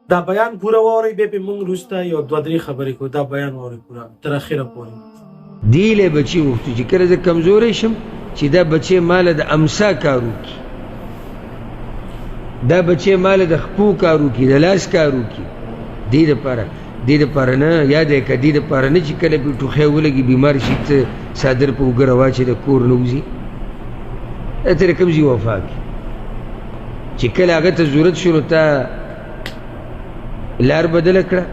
دا بیان پوره واورئ بیا پې موږ وروسته یو دوه درې خبرې کوو. دا بیان واورئ پوره تر اخره پورې. دی له بچي وغوښتو چې کله زه کمزوری شم چې دا بچی ماله د امسا کار وکړي، دا بچی ماله د خپو کار وکړي، د لاس کار وکړي. دې دپاره نه یاد یې که دې دپاره نه چې کله پې ټوخی ولګي بیمار شي ته څادر په اوږه راواچې د کور نه وځي. دا ترې کوم ځي وفا کړي چې کله هغه ته ضرورت شو نو تا لار بدله کړه،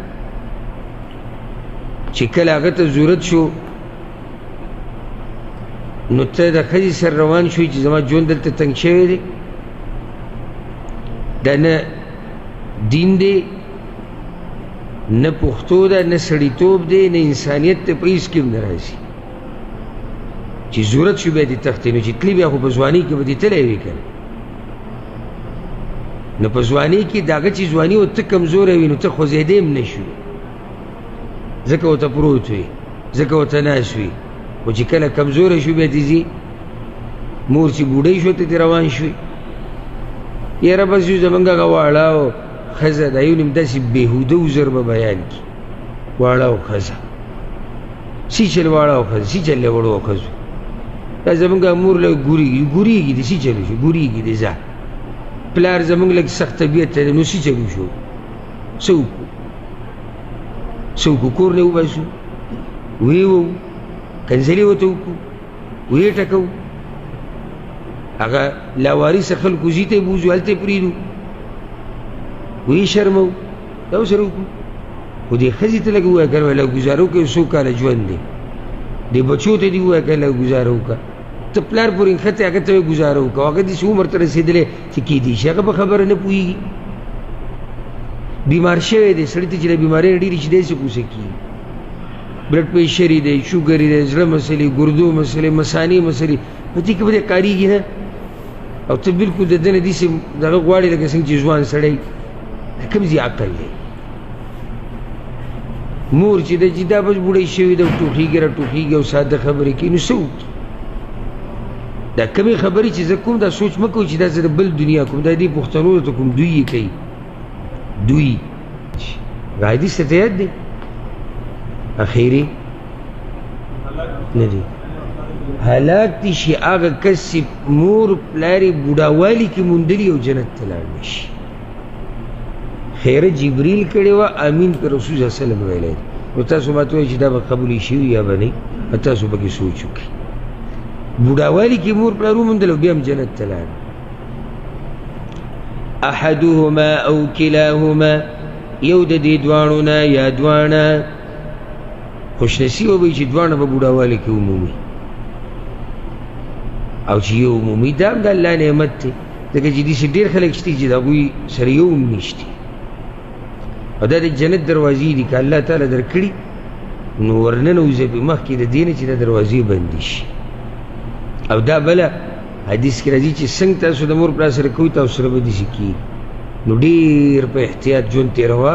چې کله هغه ته ضرورت شو نو ته د ښځې سره روان شوې چې زما ژوند دلته تنګ شوی دی. دا نه دین دی، نه پښتو ده، نه سړیتوب دی، نه انسانیت ته په هېڅ کې هم نه راځي. چې ضرورت شو بیا دې تښتې، نو چې تلي بیا خو په ځوانۍ کې به دې تلی وي که نه. نو په ځوانۍ کې د هغه چې ځواني و ته کمزوری وي نو ته خوځېدی هم نه شو، ځکه ورته پروت وي، ځکه ورته ناست وي. خو چې کله کمزوری شو بیا دې ځي مور چې بوډۍ شو ته دې روان شوې. یاره بس یو زمونږ هغه واړه او ښځه دا یو نیم داسې بېهوده وزر به بیان کړي. واړه او ښځه سی چل واړه او ښځه سی چل له وړو او ښځو دا زمونږ مور له ګورېږي د سی چلو شو ګورېږي د ځه. پلار زمونږ لږ سخت طبیعت دی نو سی چلو شو څه وکړو کور نه وباسو ویې وو کنځلې ورته وکړو ویې ټکوو هغه لاوارثه خلکو ځي ته یې بوځو هلته یې پرېږدو ویې شرمو دا ورسره وکړو. خو دې ښځې ته لږ ووایه که نه لږ ګزاره وکړه یو څو کاله ژوند دی. دې بچو ته دې ووایه که لږ ګزاره وکړه. ته پلار پورې نښتې هغه ته یې ګزاره وکړه هغه داسې عمر ته رسېدلی چې کېدی شي هغه په خبره نه پوهېږي. بیمار شوی دی سړي ته چې له بیمارۍ نه ډېرې شي دی څه کوسه کېږي. بلډ پریشرې دی، شوګرې دی، زړه مسلې، ګردو مسلې، مثانې مسلې، په دې کې به دی کارېږي نه. او ته بلکل د ده نه داسې دغه غواړې لکه څنګه چې ځوان سړی دا کوم ځای عقل دی. مور چې ده چې دا بس بوډۍ شوې ده او ټوخېږي راټوخېږي او ساده خبرې کوي نو څه وکړي. دا کمې خبرې چې زه کوم دا سوچ مه کوئ چې دا زه د بل دنیا کوم دا دې پښتنو ته کوم دوی یې کوي دوی حدیث ته یاد دی اخیری نه دی هلاک دي شي هغه کس چې مور پلار یې بوډاوالي کې موندلي او جنت ته لاړ نه شي. خیره جبریل کړې وه امین په رسول صلی الله علیه وسلم ویلی دی. نو تاسو ماته وایئ چې دا به قبول شوي یا به نه وي تاسو پکې سوچ وکړئ. بوډاوالي کې مور پلار وموندل او بیا هم جنت ته لاړ. احدهما او کلاهما یو د دې دواړو نه یا دواړه خوشنصیبه به وي چې دواړه به بوډاوالي کې ومومي او چې یو عمومي دا هم د الله نعمت دی ځکه چې داسې ډېر خلک شته چې د هغوی سره یو هم نشته او دا د جنت دروازې دي که الله تعالی درکړي نو ورننوځه پې مخکې د دې نه چې دا دروازې بندې شي. او دا بله حدیث کې راځي چې څنګه تاسو د مور پلار سره کوئ تاسو سره به داسې کېږي. نو ډېر په احتیاط ژوند تېروه.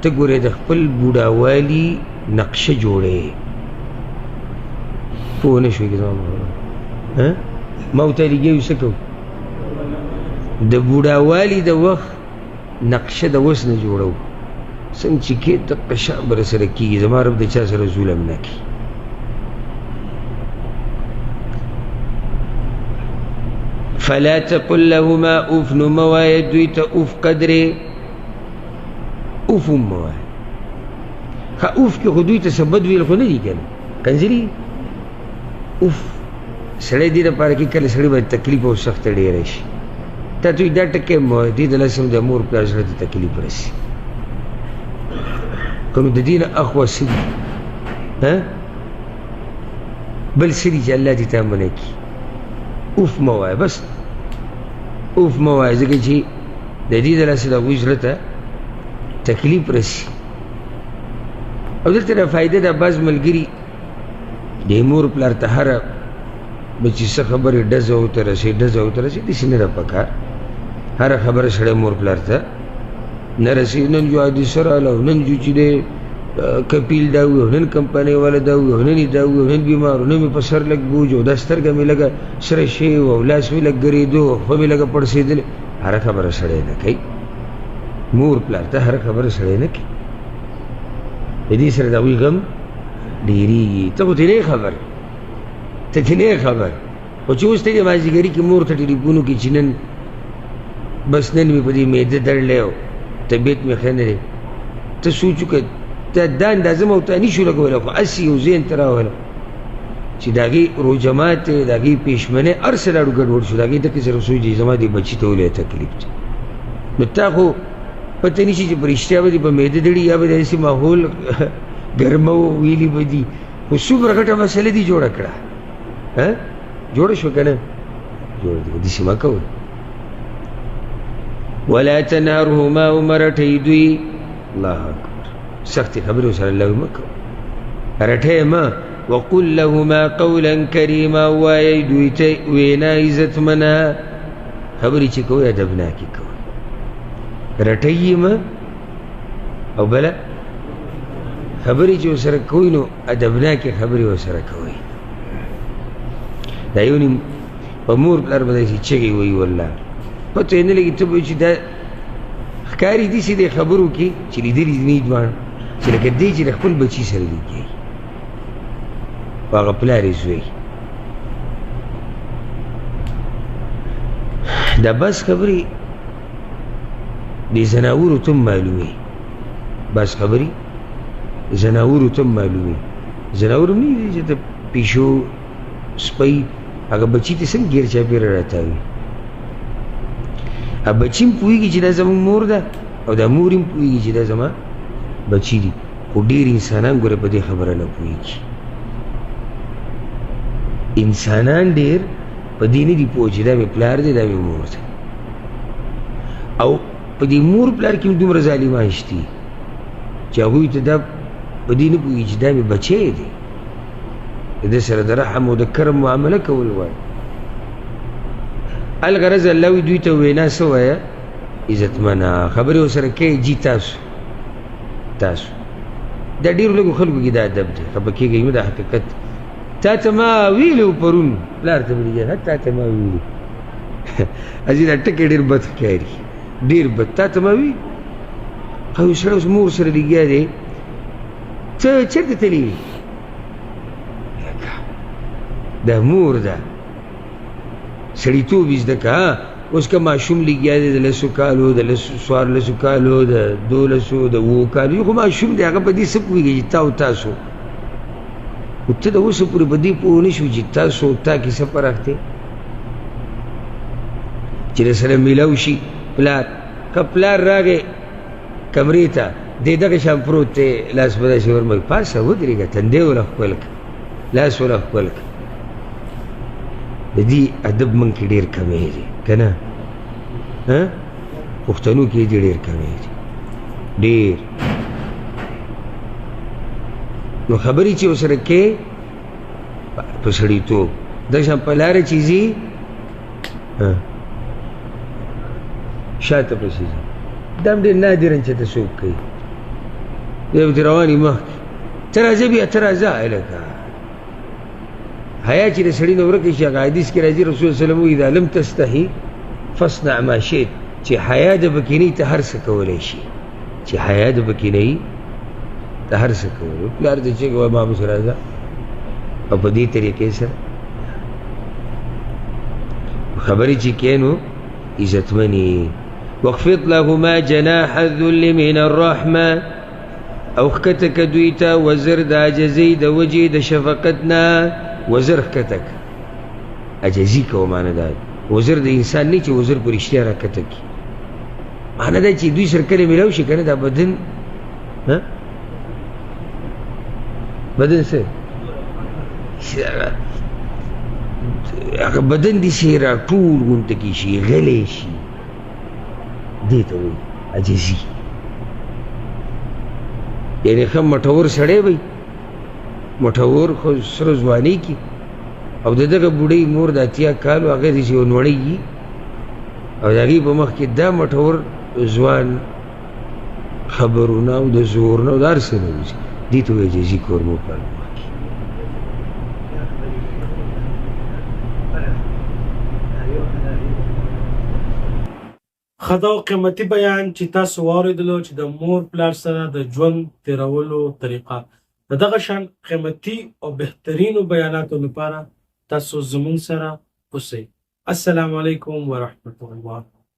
ته ګورې د خپل بوډاوالي نقشه جوړې پوه نه شوې که زما ما ورته لګوي څه کوو د بوډاوالي د وخت نقشه د اوس نه جوړو څنګه چې کې دقه شان به راسره کېږي زما رب د چا سره ظلم نه کړي. فلا تقل لهما اوف نو مه وایه دوی ته اوف قدرې اوف هم مه وایه. ښه اوف کې خو دوی ته څه بد ویل خو نه دي که نه کنځلي اوف سړی دې دپاره کې کله سړي باید تکلیف او سخته ډېره شي تا ته دا ټکی مه وایه دې د لسم د مور پلار سره ته تکلیف رسي که نو د دې نه اخوا څه دي بل څه دي چې الله دې ته منع کړي. اوف مه وایه بس اوف مه وایه ځکه چې د دې د لاسه د هغوی زړه ته تکلیف رسي. او دلته نه فایده ده بعض ملګري د مور پلار ته هره بچی څه خبرې ډزه ورته رسي داسې نه ده پکار. هره خبره سړی مور پلار ته نه رسي. نن جو حادثه راغله او نن جو چې دی کپیل دا وي او نن کمپنۍ والا دا وي او نن یې دا وي او نن بیمار او نن مې په سر لږ بوج او دا سترګه مې لږه سره شوې او لاس مې لږ ګرېدو او خوا مې لږه پړسېدلې هره خبره سړی نه کوي. مور پلار ته هر خبره سړی نه کوي د دې سره د هغوی غم ډېرېږي ته خو ترې نه خبر ته ترې نه خبر خو چې اوس ته د مازدیګري کې مور ته ټلیفون وکړي چې نن بس نن مې په دې معده درد او طبیعت مې ښه نه دی ته سوچ وکړه ته دا اندازه مو ته نه شو لګولی خو هسې یو ذهن ته راوله چې د هغې روژه مات د هغې پېشمنۍ هر څه لاړو ګډوډ شو د هغې دقې سره سوچ دی زما دې بچي ته ولې تکلیف دی نو تا خو پته نه شي چې په رښتیا به دې په معده دړي یا به داسې ماحول ګرمه ویلي به دي خو څومره غټه مسله دې جوړه کړه جوړه شوه که نه جوړه دي داسې مه کوئ ولا تنهرهما ومرټئ دوی الله اکبر سختې خبرې ورسره لږ مه کوه رټئ مه وقل لهما قولا کریما ووایئ دوی ته وینا عزتمنه خبرې چې کوئ ادبناکې کوئ رټئ یې مه او بله خبرې چې ورسره کوئ نو ادبناکې خبرې ورسره کوئ دا یو نیم په مور پلار به داسې چغې وایي والله پته یې نه لګي ته به وایي چې دا ښکاري داسې دی خبرو کې چې لیدلي دي نه دواړه چې لکه دی چې د خپل بچي سره لګي په هغه پلار یې زوی دا بس خبرې د زناورو ته هم معلومې بس خبرې زناورو ته هم معلومې زناور هم نه دي چې د پیشو سپی هغه بچي ته څنګه ګیر چاپېره راتاوي بچی هم پوهېږي چې دا زموږ مور ده او دا مور هم پوهېږي چې دا زما بچي دي خو ډېر انسانان ګوره په دې خبره نه پوهېږي انسانان ډېر په دې نه دي پوه چې دا مې پلار دی دا مې مور ده او په دې مور پلار کې هم دومره ظالمان شتي چې هغوی ته دا په دې نه پوهېږي چې دا مې بچی دی د ده سره د رحم او د کرم معامله کول وایي الغرض الله وی دوی ته وینا څه وایه عزتمنه خبرې ورسره کوئ جي تاسو دا ډېرو لږو خلکو کې دا ادب دی خفه کېږئ مه دا حقیقت تا ته ما ویلي پرون پلار ته مې تا ته ما ویلي اځي دا ټکی ډېر بد ښکاري ډېر بد تا ته ما ویلي او یو سړی اوس مور سره لګیا دی ته چېرته تللی وي دا مور ده سړیتوب یې زده که اوس که ماشوم لګیا دی د 10 کالو د 14 کالو د 12 د 7 کالو یو خو ماشوم دی هغه په دې څه پوهېږي چې تا او تاسو خو ته د اوسه پورې په دې پوه نه شو چې تاسو او تا کې څه فرق دی چې درسره میلاو شي پلار که پلار راغی کمرې ته دی دغه شان پروت دی لاس به داسې ورمګ پاسه ودرېږه تندی وله ښکل که لاس وله ښکل که د دې ادب موږ کې ډېر کمی دی که نه پښتنو کې دې ډېر کمی دی ډېر نو خبرې چې ورسره کوې په سړیتوب دا شان په لاره چې ځي شاته پسې ځي دا هم ډېر نادرا چې ته څوک کوي دی به دې روان وي مخکې ته راځه بیا ته راځه هلکه حیا چې د سړي نه ورکه شي هغه حدیث کې راځي رسول صلی الله علیه وسلم اذا لم تستحي فاصنع ما شئت چې حیا د پکې نه ته هر څه کولی شي چې حیا د پکې نه ته هر څه کولی پلار دې چې وایي ما پسې راځه او په دې طریقې سره خبرې چې کوې نو عزتمنې واخفض لهما جناح الذل من الرحمه او ښکته که دوی ته وزر د عاجزۍ د وجې د شفقت نه وزر ښکته که عجزي کوه معنی دا وزر د انسان نه چې وزر په رښتیا را کته کړي معنی دا چې دوی سره کله میلاو شي که نه دا بدن بدن څه هغه بدن داسې راټول غونته کې شي غلی شي دې ته وایي عجزي یعنې ښه مټور سړی وی مټور خو سره ځوانۍ کې او د دغه بوډۍ مور د 80 کالو هغه داسې یو نوړی وي او د هغې په مخ کې دا مټور ځوان خبرونه او د زور نه او د هر څه نه وځي دې ته وایي عجزي کور مو پلار مخ کې خدا او قیمتي بیان چې تاسو واورېدلو چې د مور پلار سره د ژوند تیرولو طریقه د دغه شان قیمتي او بهترینو بیاناتو لپاره تاسو زموږ سره اوسئ. السلام علیکم ورحمة الله.